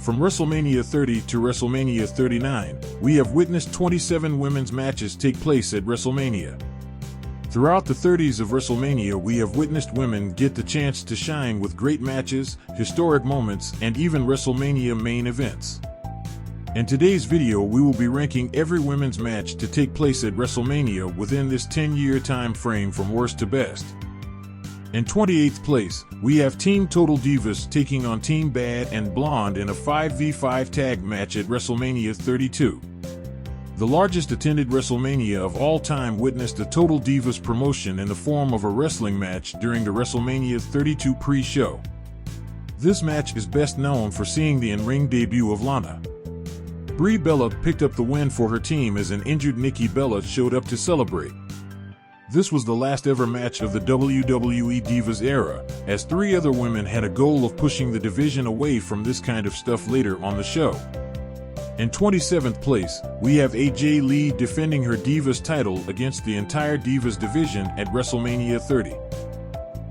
From WrestleMania 30 to WrestleMania 39, we have witnessed 27 women's matches take place at WrestleMania. Throughout the 30s of WrestleMania, we have witnessed women get the chance to shine with great matches, historic moments, and even WrestleMania main events. In today's video, we will be ranking every women's match to take place at WrestleMania within this 10-year time frame from worst to best. In 28th place, we have Team Total Divas taking on Team Bad and Blonde in a 5v5 tag match at WrestleMania 32. The largest attended WrestleMania of all time witnessed a Total Divas promotion in the form of a wrestling match during the WrestleMania 32 pre-show. This match is best known for seeing the in-ring debut of Lana. Brie Bella picked up the win for her team as an injured NIKKI Bella showed up to celebrate. This was the last ever match of the WWE Divas era, as 3 other women had a goal of pushing the division away from this kind of stuff later on the show. In 27th place, we have AJ Lee defending her Divas title against the entire Divas division at WrestleMania 30.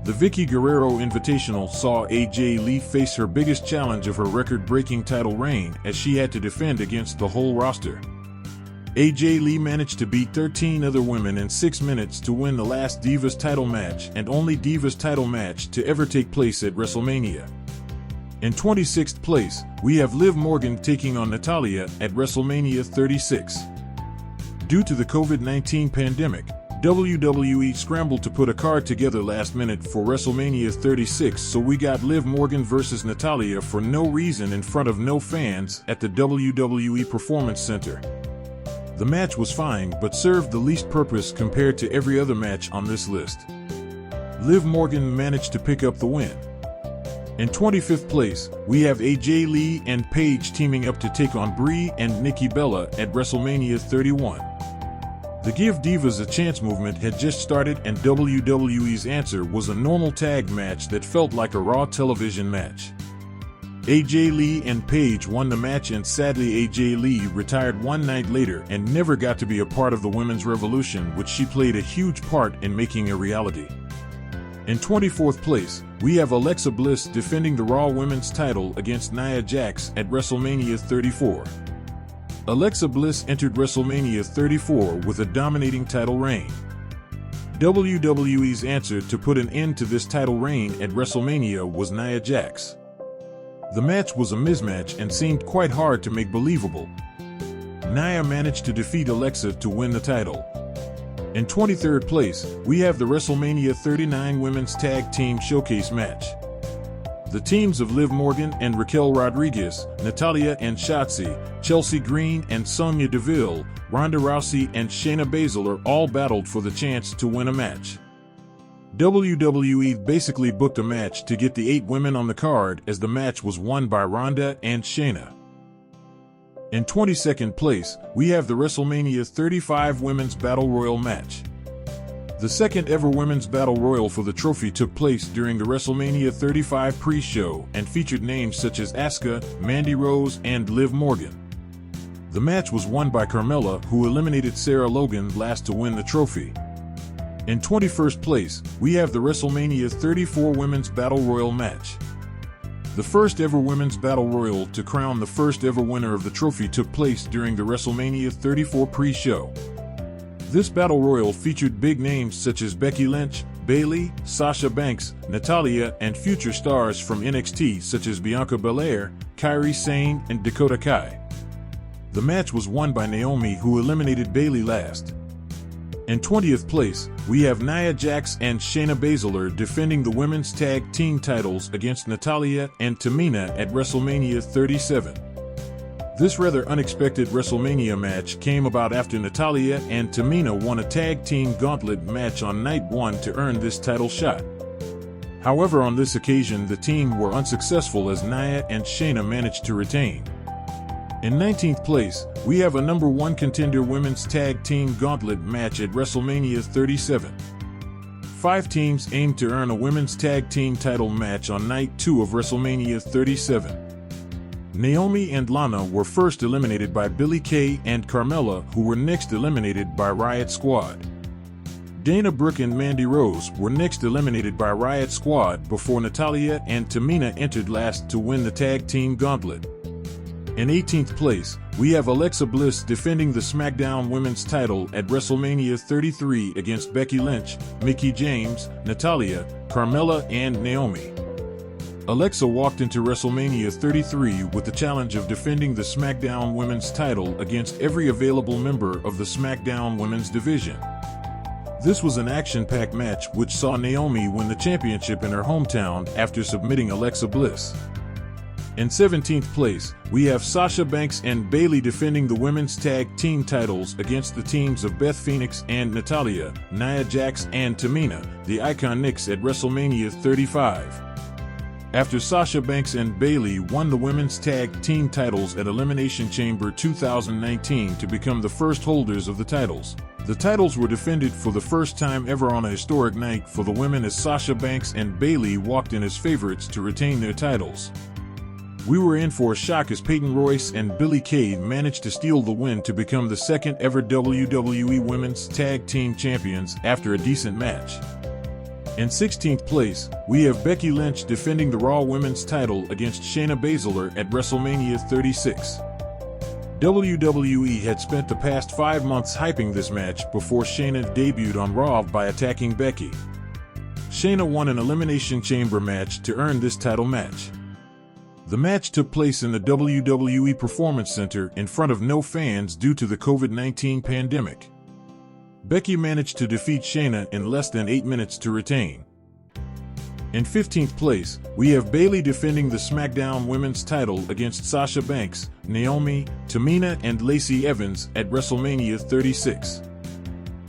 The Vicky Guerrero Invitational saw AJ Lee face her biggest challenge of her record-breaking title reign, as she had to defend against the whole roster. AJ Lee managed to beat 13 other women in 6 minutes to win the last Divas title match and only Divas title match to ever take place at WrestleMania. In 26th place, we have Liv Morgan taking on Natalya at WrestleMania 36. Due to the COVID-19 pandemic, WWE scrambled to put a card together last minute for WrestleMania 36, so we got Liv Morgan vs. Natalya for no reason in front of no fans at the WWE Performance Center. The match was fine but served the least purpose compared to every other match on this list. Liv Morgan managed to pick up the win. In 25th place, we have AJ Lee and Paige teaming up to take on Brie and Nikki Bella at WrestleMania 31. The Give Divas a Chance movement had just started, and WWE's answer was a normal tag match that felt like a Raw television match. AJ Lee and Paige won the match, and sadly AJ Lee retired one night later and never got to be a part of the Women's Revolution, which she played a huge part in making a reality. In 24th place, we have Alexa Bliss defending the Raw Women's title against Nia Jax at WrestleMania 34. Alexa Bliss entered WrestleMania 34 with a dominating title reign. WWE's answer to put an end to this title reign at WrestleMania was Nia Jax. The match was a mismatch and seemed quite hard to make believable. Nia managed to defeat Alexa to win the title. In 23rd place, we have the WrestleMania 39 Women's Tag Team Showcase match. The teams of Liv Morgan and Raquel Rodriguez, Natalya and Shotzi, Chelsea Green and Sonya Deville, Ronda Rousey and Shayna Baszler all battled for the chance to win a match. WWE basically booked a match to get the 8 women on the card, as the match was won by Ronda and Shayna. In 22nd place, we have the WrestleMania 35 Women's Battle Royal match. The second ever Women's Battle Royal for the trophy took place during the WrestleMania 35 pre-show and featured names such as Asuka, Mandy Rose, and Liv Morgan. The match was won by Carmella, who eliminated Sarah Logan last to win the trophy. In 21st place, we have the WrestleMania 34 Women's Battle Royal match. The first ever Women's Battle Royal to crown the first ever winner of the trophy took place during the WrestleMania 34 pre-show. This Battle Royal featured big names such as Becky Lynch, Bayley, Sasha Banks, Natalya, and future stars from NXT such as Bianca Belair, Kairi Sane, and Dakota Kai. The match was won by Naomi, who eliminated Bayley last. In 20th place, we have Nia Jax and Shayna Baszler defending the women's tag team titles against Natalya and Tamina at WrestleMania 37. This rather unexpected WrestleMania match came about after Natalya and Tamina won a tag team gauntlet match on night 1 to earn this title shot. However, on this occasion the team were unsuccessful, as Nia and Shayna managed to retain. In 19th place, we have a number 1 contender women's tag team gauntlet match at WrestleMania 37. 5 teams aimed to earn a women's tag team title match on night 2 of WrestleMania 37. Naomi and Lana were first eliminated by Billie Kay and Carmella, who were next eliminated by Riot Squad. Dana Brooke and Mandy Rose were next eliminated by Riot Squad before Natalya and Tamina entered last to win the tag team gauntlet. In 18th place, we have Alexa Bliss defending the SmackDown Women's title at WrestleMania 33 against Becky Lynch, Mickie James, Natalya, Carmella, and Naomi. Alexa walked into WrestleMania 33 with the challenge of defending the SmackDown Women's title against every available member of the SmackDown Women's division. This was an action-packed match which saw Naomi win the championship in her hometown after submitting Alexa Bliss. In 17th place, we have Sasha Banks and Bayley defending the women's tag team titles against the teams of Beth Phoenix and Natalya, Nia Jax and Tamina, the Iconics at WrestleMania 35. After Sasha Banks and Bayley won the women's tag team titles at Elimination Chamber 2019 to become the first holders of the titles. The titles were defended for the first time ever on a historic night for the women as Sasha Banks and Bayley walked in as favorites to retain their titles. We were in for a shock as Peyton Royce and Billie Kay managed to steal the win to become the second ever WWE Women's Tag Team Champions after a decent match. In 16th place, we have Becky Lynch defending the Raw Women's title against Shayna Baszler at WrestleMania 36. WWE had spent the past 5 months hyping this match before Shayna debuted on Raw by attacking Becky. Shayna won an Elimination Chamber match to earn this title match. The match took place in the WWE Performance Center in front of no fans due to the COVID-19 pandemic. Becky managed to defeat Shayna in less than 8 minutes to retain. In 15th place, we have Bayley defending the SmackDown Women's title against Sasha Banks, Naomi, Tamina, and Lacey Evans at WrestleMania 36.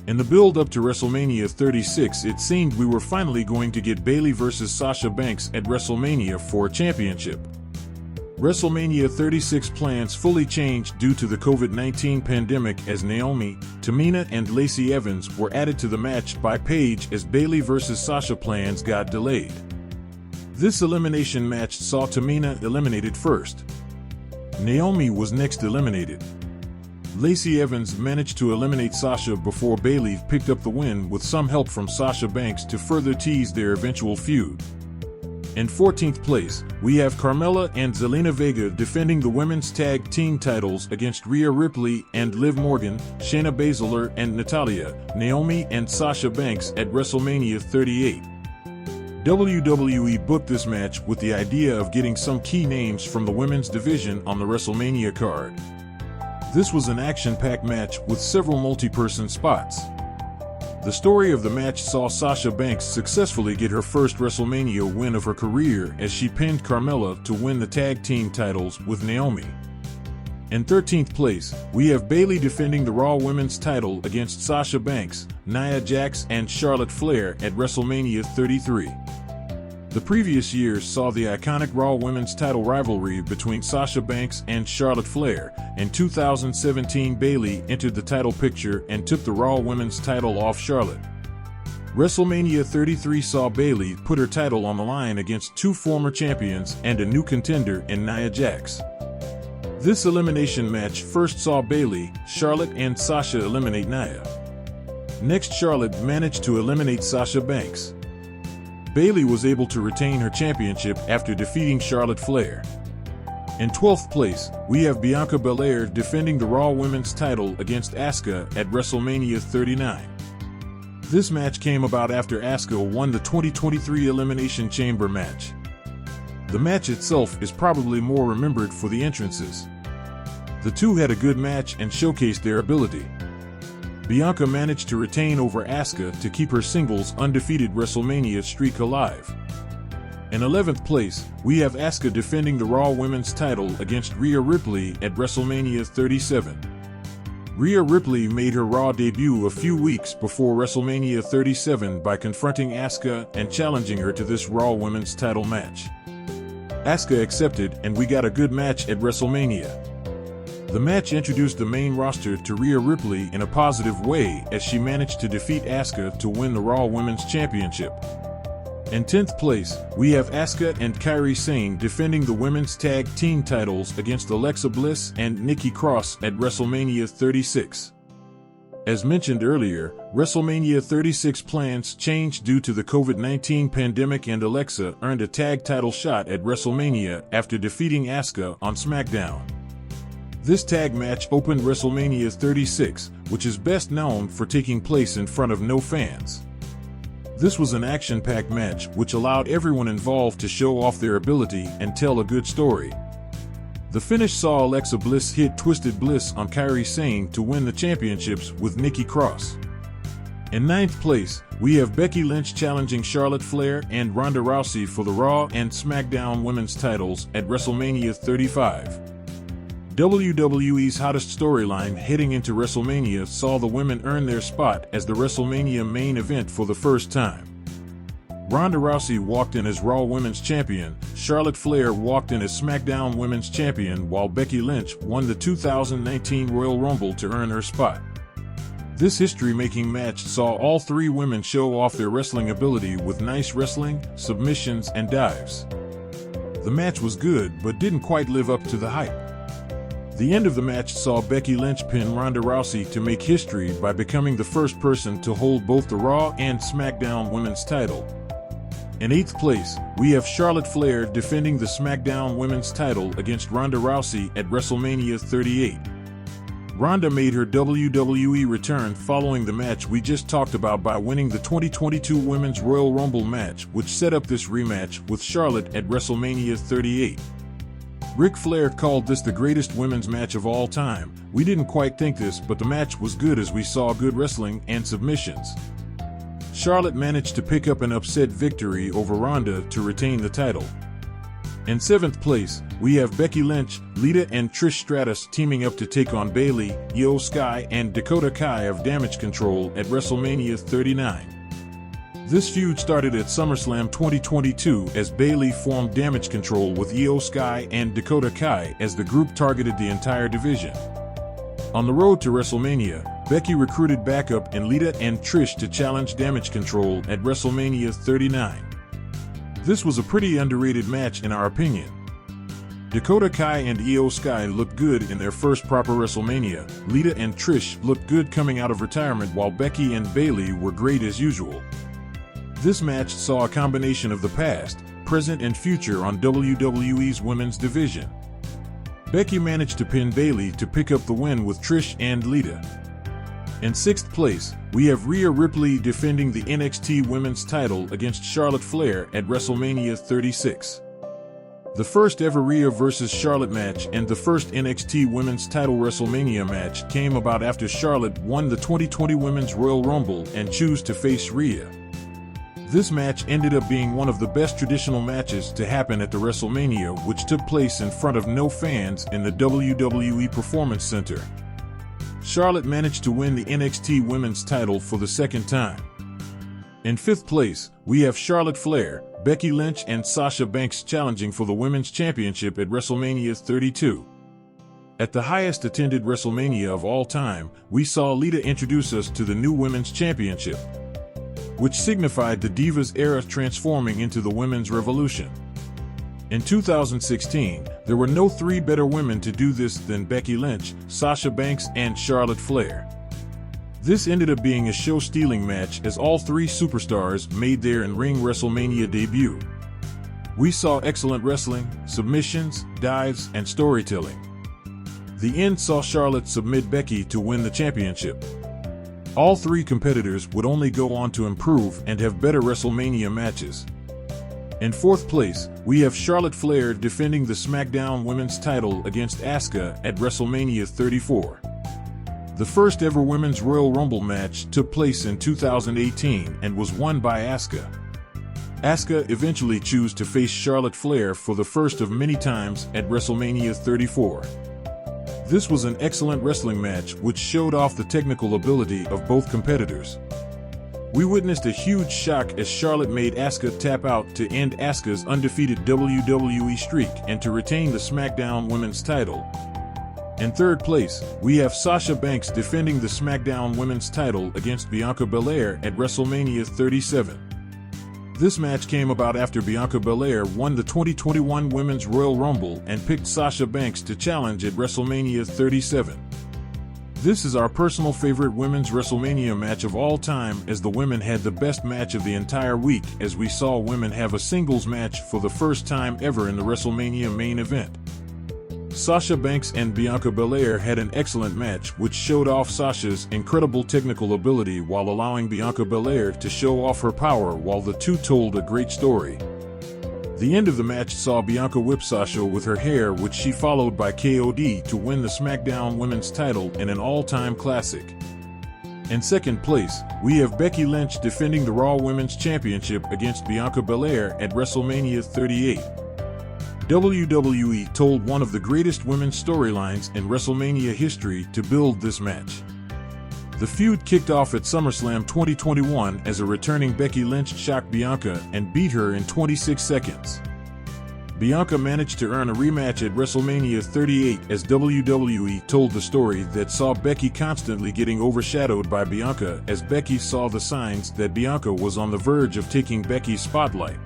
In the build-up to WrestleMania 36, it seemed we were finally going to get Bayley vs. Sasha Banks at WrestleMania for a championship. WrestleMania 36 plans fully changed due to the COVID-19 pandemic as Naomi, Tamina, and Lacey Evans were added to the match by Paige as Bayley vs. Sasha plans got delayed. This elimination match saw Tamina eliminated first. Naomi was next eliminated. Lacey Evans managed to eliminate Sasha before Bayley picked up the win with some help from Sasha Banks to further tease their eventual feud. In 14th place, we have Carmella and Zelina Vega defending the women's tag team titles against Rhea Ripley and Liv Morgan, Shayna Baszler and Natalya, Naomi and Sasha Banks at WrestleMania 38. WWE booked this match with the idea of getting some key names from the women's division on the WrestleMania card. This was an action-packed match with several multi-person spots. The story of the match saw Sasha Banks successfully get her first WrestleMania win of her career as she pinned Carmella to win the tag team titles with Naomi. In 13th place, we have Bayley defending the Raw Women's title against Sasha Banks, Nia Jax, and Charlotte Flair at WrestleMania 33. The previous year saw the iconic Raw Women's title rivalry between Sasha Banks and Charlotte Flair. In 2017, Bayley entered the title picture and took the Raw Women's title off Charlotte. WrestleMania 33 saw Bayley put her title on the line against 2 former champions and a new contender in Nia Jax. This elimination match first saw Bayley, Charlotte, and Sasha eliminate Nia. Next, Charlotte managed to eliminate Sasha Banks. Bayley was able to retain her championship after defeating Charlotte Flair. In 12th place, we have Bianca Belair defending the Raw Women's title against Asuka at WrestleMania 39. This match came about after Asuka won the 2023 Elimination Chamber match. The match itself is probably more remembered for the entrances. The two had a good match and showcased their ability. Bianca managed to retain over Asuka to keep her singles undefeated WrestleMania streak alive. In 11th place, we have Asuka defending the Raw Women's title against Rhea Ripley at WrestleMania 37. Rhea Ripley made her Raw debut a few weeks before WrestleMania 37 by confronting Asuka and challenging her to this Raw Women's title match. Asuka accepted, and we got a good match at WrestleMania. The match introduced the main roster to Rhea Ripley in a positive way as she managed to defeat Asuka to win the Raw Women's Championship. In 10th place, we have Asuka and Kairi Sane defending the women's tag team titles against Alexa Bliss and Nikki Cross at WrestleMania 36. As mentioned earlier, WrestleMania 36 plans changed due to the COVID-19 pandemic, and Alexa earned a tag title shot at WrestleMania after defeating Asuka on SmackDown. This tag match opened WrestleMania 36, which is best known for taking place in front of no fans. This was an action-packed match which allowed everyone involved to show off their ability and tell a good story. The finish saw Alexa Bliss hit Twisted Bliss on Kairi Sane to win the championships with Nikki Cross. In ninth place, we have Becky Lynch challenging Charlotte Flair and Ronda Rousey for the Raw and SmackDown Women's titles at WrestleMania 35. WWE's hottest storyline heading into WrestleMania saw the women earn their spot as the WrestleMania main event for the first time. Ronda Rousey walked in as Raw Women's Champion, Charlotte Flair walked in as SmackDown Women's Champion, while Becky Lynch won the 2019 Royal Rumble to earn her spot. This history-making match saw all three women show off their wrestling ability with nice wrestling, submissions, and dives. The match was good but didn't quite live up to the hype. The end of the match saw Becky Lynch pin Ronda Rousey to make history by becoming the first person to hold both the Raw and SmackDown Women's title. In eighth place, we have Charlotte Flair defending the SmackDown Women's title against Ronda Rousey at WrestleMania 38. Ronda made her WWE return following the match we just talked about by winning the 2022 Women's Royal Rumble match, which set up this rematch with Charlotte at WrestleMania 38. Ric Flair called this the greatest women's match of all time. We didn't quite think this, but the match was good as we saw good wrestling and submissions. Charlotte managed to pick up an upset victory over Ronda to retain the title. In seventh place, we have Becky Lynch, Lita, and Trish Stratus teaming up to take on Bayley, Io Sky, and Dakota Kai of Damage Control at WrestleMania 39. This feud started at SummerSlam 2022 as Bayley formed Damage Control with Io Sky and Dakota Kai as the group targeted the entire division. On the road to WrestleMania, Becky recruited backup in Lita and Trish to challenge Damage Control at WrestleMania 39. This was a pretty underrated match in our opinion. Dakota Kai and Io Sky looked good in their first proper WrestleMania. Lita and Trish looked good coming out of retirement, while Becky and Bayley were great as usual. This match saw a combination of the past, present, and future on WWE's women's division. Becky managed to pin Bayley to pick up the win with Trish and Lita. In sixth place, we have Rhea Ripley defending the NXT Women's title against Charlotte Flair at WrestleMania 36. The first ever Rhea vs. Charlotte match and the first NXT Women's title WrestleMania match came about after Charlotte won the 2020 Women's Royal Rumble and chose to face Rhea. This match ended up being one of the best traditional matches to happen at the WrestleMania, which took place in front of no fans in the WWE Performance Center. Charlotte managed to win the NXT Women's title for the second time. In fifth place, we have Charlotte Flair, Becky Lynch, and Sasha Banks challenging for the Women's Championship at WrestleMania 32. At the highest attended WrestleMania of all time, we saw Lita introduce us to the new Women's Championship, which signified the Divas era transforming into the Women's Revolution. In 2016, there were no three better women to do this than Becky Lynch, Sasha Banks, and Charlotte Flair. This ended up being a show-stealing match as all three superstars made their in-ring WrestleMania debut. We saw excellent wrestling, submissions, dives, and storytelling. The end saw Charlotte submit Becky to win the championship. All three competitors would only go on to improve and have better WrestleMania matches. In fourth place, we have Charlotte Flair defending the SmackDown Women's title against Asuka at WrestleMania 34. The first ever Women's Royal Rumble match took place in 2018 and was won by Asuka. Asuka eventually chose to face Charlotte Flair for the first of many times at WrestleMania 34. This was an excellent wrestling match which showed off the technical ability of both competitors. We witnessed a huge shock as Charlotte made Asuka tap out to end Asuka's undefeated WWE streak and to retain the SmackDown Women's title. In third place, we have Sasha Banks defending the SmackDown Women's title against Bianca Belair at WrestleMania 37. This match came about after Bianca Belair won the 2021 Women's Royal Rumble and picked Sasha Banks to challenge at WrestleMania 37. This is our personal favorite women's WrestleMania match of all time, as the women had the best match of the entire week, as we saw women have a singles match for the first time ever in the WrestleMania main event. Sasha Banks and Bianca Belair had an excellent match which showed off Sasha's incredible technical ability while allowing Bianca Belair to show off her power while the two told a great story. The end of the match saw Bianca whip Sasha with her hair, which she followed by KOD to win the SmackDown Women's title in an all-time classic. In second place, we have Becky Lynch defending the Raw Women's Championship against Bianca Belair at WrestleMania 38. WWE told one of the greatest women's storylines in WrestleMania history to build this match. The feud kicked off at SummerSlam 2021 as a returning Becky Lynch shocked Bianca and beat her in 26 seconds. Bianca managed to earn a rematch at WrestleMania 38 as WWE told the story that saw Becky constantly getting overshadowed by Bianca as Becky saw the signs that Bianca was on the verge of taking Becky's spotlight.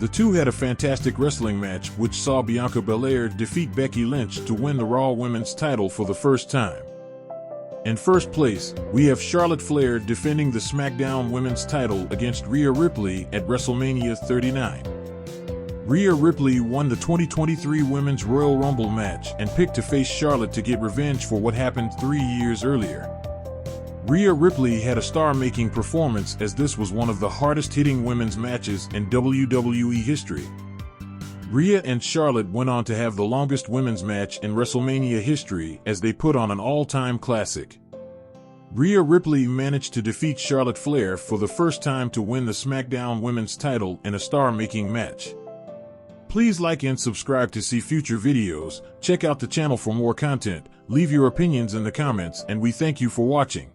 The two had a fantastic wrestling match which saw Bianca Belair defeat Becky Lynch to win the Raw Women's title for the first time. In first place, we have Charlotte Flair defending the SmackDown Women's title against Rhea Ripley at WrestleMania 39. Rhea Ripley won the 2023 Women's Royal Rumble match and picked to face Charlotte to get revenge for what happened 3 years earlier. Rhea Ripley had a star-making performance as this was one of the hardest-hitting women's matches in WWE history. Rhea and Charlotte went on to have the longest women's match in WrestleMania history as they put on an all-time classic. Rhea Ripley managed to defeat Charlotte Flair for the first time to win the SmackDown Women's title in a star-making match. Please like and subscribe to see future videos, check out the channel for more content, leave your opinions in the comments, and we thank you for watching.